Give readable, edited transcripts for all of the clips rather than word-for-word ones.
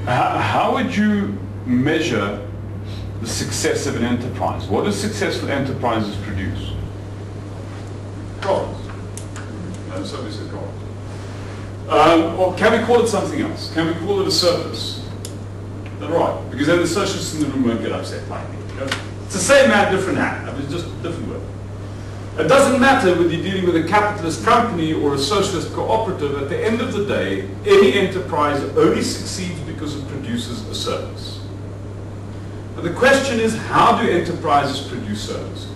How would you measure the success of an enterprise? What do successful enterprises produce? Profits. No, somebody said profits. Or can we call it something else? Can we call it a surplus? Is that right? Because then the socialists in the room won't get upset like me. You know? It's the same man, different hat. I mean, it's just a different word. It doesn't matter whether you're dealing with a capitalist company or a socialist cooperative. At the end of the day, any enterprise only succeeds because it produces a service. But the question is, how do enterprises produce services?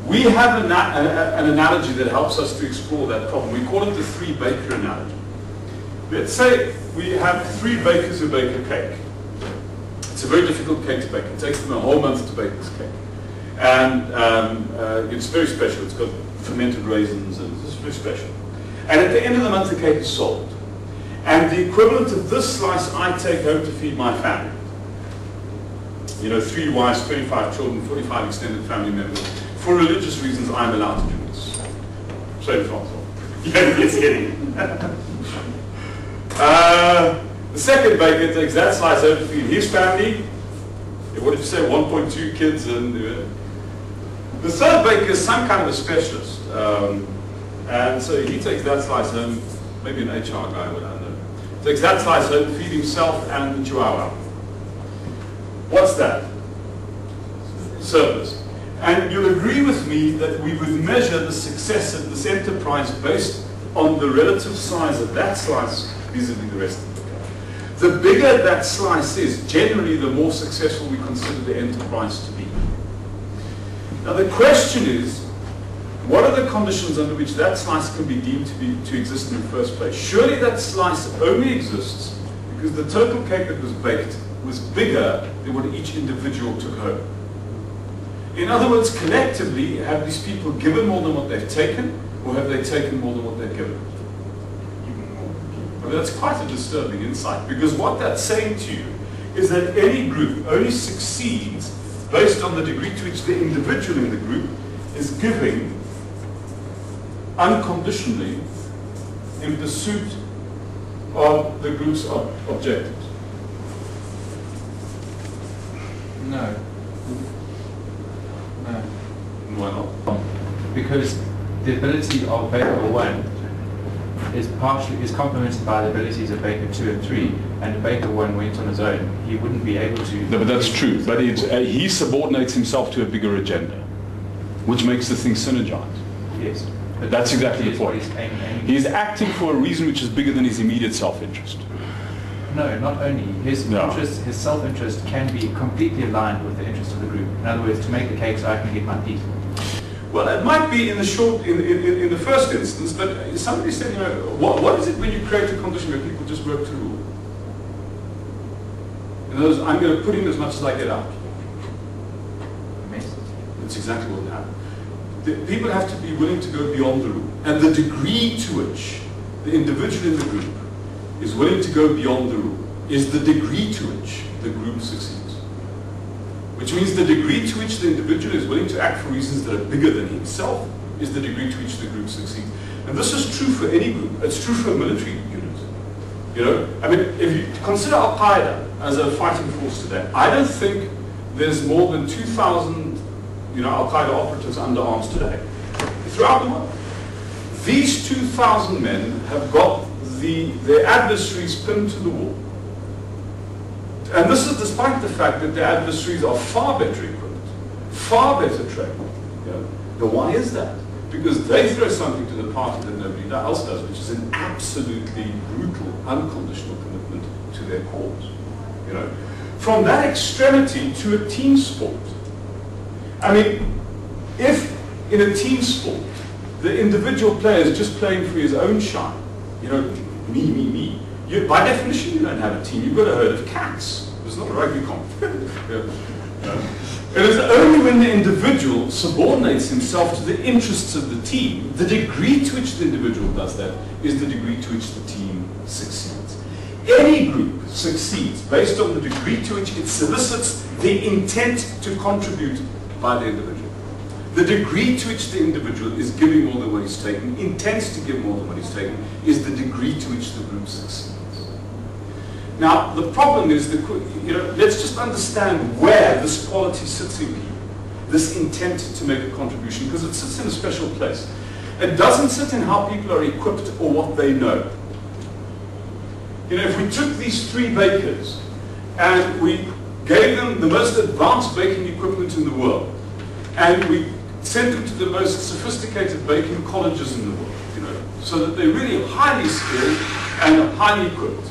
We have an analogy that helps us to explore that problem. We call it the three-baker analogy. Let's say we have three bakers who bake a cake. It's a very difficult cake to bake. It takes them a whole month to bake this cake. And it's very special. It's got fermented raisins and it's very special. And at the end of the month, the cake is sold. And the equivalent of this slice I take home to feed my family. You know, 3 wives, 25 children, 45 extended family members. For religious reasons, I'm allowed to do this. Same Francois. It's hitting. The second baker takes that slice home to feed his family. What did you say? 1.2 kids and. The third baker is some kind of a specialist, and so he takes that slice home, maybe an HR guy, I don't know. Takes that slice home to feed himself and the chihuahua. What's that? Service. And you'll agree with me that we would measure the success of this enterprise based on the relative size of that slice vis-a-vis the rest of the cake. The bigger that slice is, generally the more successful we consider the enterprise to be. Now the question is, what are the conditions under which that slice can be deemed to exist in the first place? Surely that slice only exists because the total cake that was baked was bigger than what each individual took home. In other words, collectively, have these people given more than what they've taken, or have they taken more than what they've given? Well, that's quite a disturbing insight, because what that's saying to you is that any group only succeeds based on the degree to which the individual in the group is giving unconditionally in pursuit of the group's objectives. No. No. Why not? Because the ability of Baker 1 is complemented by the abilities of Baker 2 and 3, and if Baker 1 went on his own, he wouldn't be able to... No, but that's true. But he subordinates himself to a bigger agenda, which makes the thing synergize. Yes. But that's exactly the point. He's acting for a reason which is bigger than his immediate self-interest. No, not only. His interest, his self-interest can be completely aligned with the interest of the group. In other words, to make the cake so I can get my piece. Well, it might be in the first instance, but somebody said, you know, what is it when you create a condition where people just work to rule? In other words, I'm going to put in as much as I get out. That's exactly what happened. People have to be willing to go beyond the rule. And the degree to which the individual in the group is willing to go beyond the rule is the degree to which the group succeeds. Which means the degree to which the individual is willing to act for reasons that are bigger than himself is the degree to which the group succeeds. And this is true for any group. It's true for a military unit. You know, I mean, if you consider Al-Qaeda as a fighting force today, I don't think there's more than 2,000, you know, Al-Qaeda operatives under arms today throughout the world. These 2,000 men have got their adversaries pinned to the wall. And this is despite the fact that the adversaries are far better equipped, far better trained. You know? Now why is that? Because they throw something to the party that nobody else does, which is an absolutely brutal, unconditional commitment to their cause. You know? From that extremity to a team sport. I mean, if in a team sport, the individual player is just playing for his own shine, you know, me, by definition, you don't have a team. You've got a herd of cats. It's not a rugby competition. It is only when the individual subordinates himself to the interests of the team, the degree to which the individual does that is the degree to which the team succeeds. Any group succeeds based on the degree to which it solicits the intent to contribute by the individual. The degree to which the individual is giving more than what he's taking, intends to give more than what he's taking, is the degree to which the group succeeds. Now, the problem is, let's just understand where this quality sits in people, this intent to make a contribution, because it sits in a special place. It doesn't sit in how people are equipped or what they know. If we took these 3 bakers and we gave them the most advanced baking equipment in the world, and we sent them to the most sophisticated baking colleges in the world, so that they're really highly skilled and highly equipped.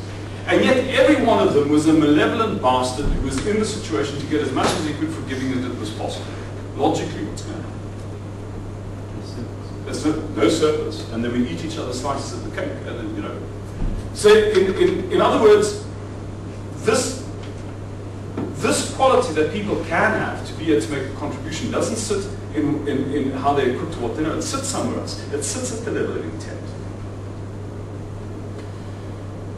And yet every one of them was a malevolent bastard who was in the situation to get as much as he could for giving it as possible. Logically, what's going to happen? There's no surplus, and then we eat each other's slices of the cake, and then, So in other words, this quality that people can have to be able to make a contribution doesn't sit in how they're equipped to what they know. It sits somewhere else. It sits at the level of intent.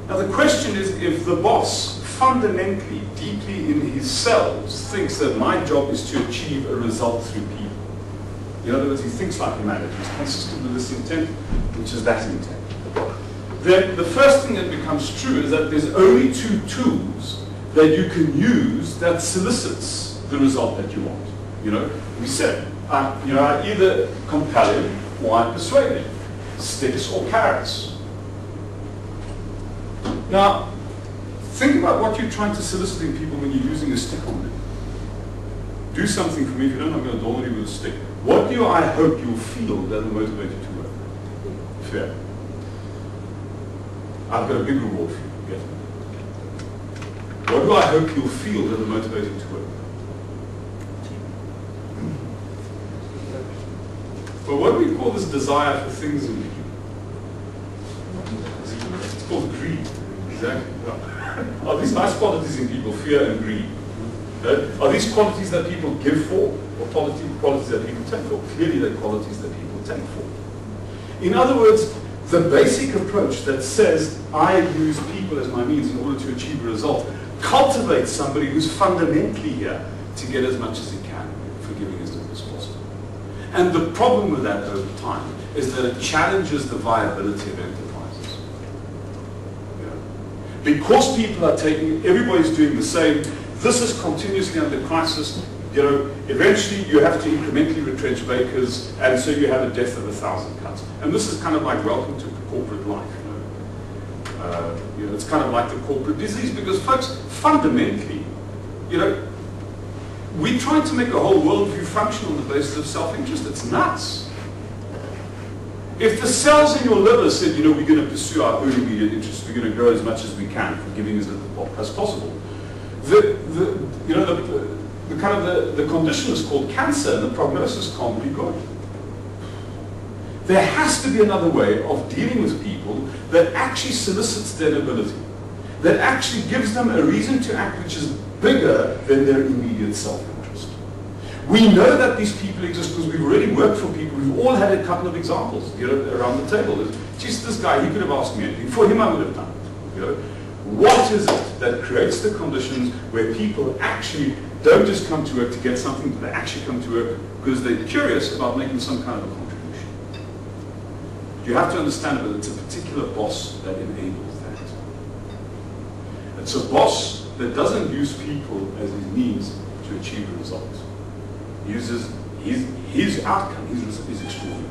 Now the question is, if the boss fundamentally, deeply in his cells, thinks that my job is to achieve a result through people. In other words, he thinks like a manager. He's consistent with this intent, which is that intent. Then the first thing that becomes true is that there's only 2 tools that you can use that solicits the result that you want. We said, I either compel him or I persuade him. Sticks or carrots. Now, think about what you're trying to solicit in people when you're using a stick on them. Do something for me. If you don't, I'm going to dawn you with a stick. What do I hope you'll feel that will motivate you to work? Fair. I've got a big reward for you. Get it? What do I hope you'll feel that will motivate you to work? But what do we call this desire for things in people? It's called greed. Exactly. Are these nice qualities in people, fear and greed? Are these qualities that people give for, or qualities that people take for? Clearly they're qualities that people take for. In other words, the basic approach that says, I use people as my means in order to achieve a result, cultivates somebody who's fundamentally here to get as much as he can for giving as little as possible. And the problem with that over time is that it challenges the viability of enterprises. Because people are everybody's doing the same, this is continuously under crisis. Eventually you have to incrementally retrench bakers, and so you have a death of 1,000 cuts. And this is kind of like welcome to corporate life. It's kind of like the corporate disease, because folks, fundamentally, we're trying to make a whole worldview function on the basis of self-interest. It's nuts. If the cells in your liver said, we're going to pursue our own immediate interests, we're going to grow as much as we can for giving as little as possible, the condition is called cancer, and the prognosis can't be good. There has to be another way of dealing with people that actually solicits their ability, that actually gives them a reason to act which is bigger than their immediate self-interest. We know that these people exist because we've already worked for people. We've all had a couple of examples, around the table. Just this guy, he could have asked me anything. For him, I would have done it. What is it that creates the conditions where people actually don't just come to work to get something, but they actually come to work because they're curious about making some kind of a contribution? You have to understand that it's a particular boss that enables that. It's a boss that doesn't use people as his means to achieve a result. He uses his outcome, his extraordinary.